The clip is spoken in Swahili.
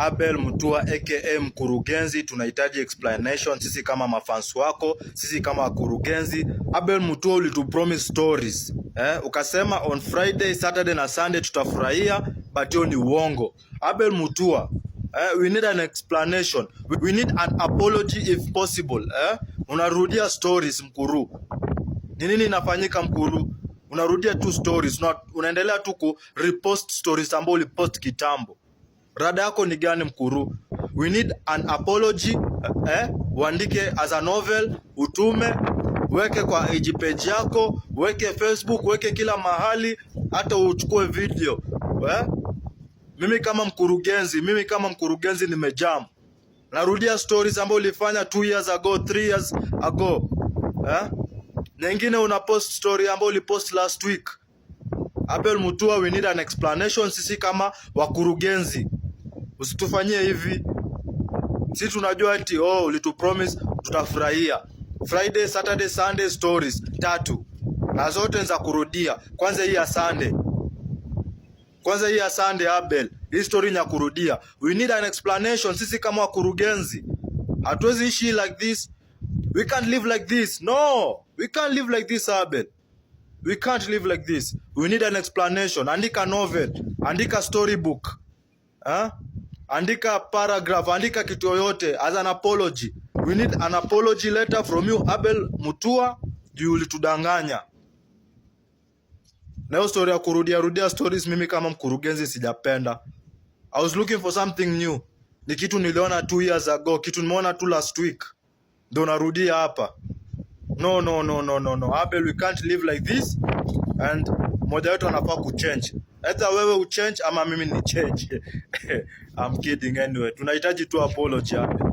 Abel Mutua aka mkurugenzi, tunahitaji explanation sisi kama mafans wako, sisi kama wakurugenzi. Abel Mutua ulitupromise stories. Ukasema on Friday, Saturday na Sunday tutafurahia, but hiyo ni uongo. Abel Mutua, we need an explanation. We need an apology if possible. Unarudia stories mkuru. Ni nini inafanyika mkuru? Unarudia tu stories, unaendelea tu ku repost stories ambazo ulipost kitambo. Rada yako ni gani mkuru? We need an apology, uandike as a novel, utume, weke kwa IG page yako, weke Facebook, weke kila mahali, hata uchukue video. Mimi kama mkurugenzi nimejam. Narudia stories ambazo ulifanya 2 years ago, 3 years ago. Nyingine unapost story ambayo ulipost last week. Abel Mutua, we need an explanation sisi kama wakurugenzi. Usitufanyie hivi. Sisi tunajua ati ulitupromise tutafurahia. Friday, Saturday, Sunday stories 3. Na zote za kurudia. Kwanza hii ya Sunday Abel. Hii story ya kurudia. We need an explanation sisi kama wakurugenzi. Hatuwezi ishi like this. We can't live like this. No. We can't live like this, Abel. We can't live like this. We need an explanation. Andika novel. Andika storybook. Andika paragraph. Andika kitu yoyote as an apology. We need an apology letter from you, Abel Mutua. Juu ulitudanganya. Na hiyo story ya rudia stories mimi kama mkurugenzi sijapenda. I was looking for something new. Ni kitu niliona 2 years ago. Kitu nimeona tu last week. Ndio narudia hapa. No. Abel, we can't live like this. And moja wetu anafaa kuchange. Either wewe uchange ama mimi ni change. I'm kidding anyway. Tunahitaji tu apology Abel.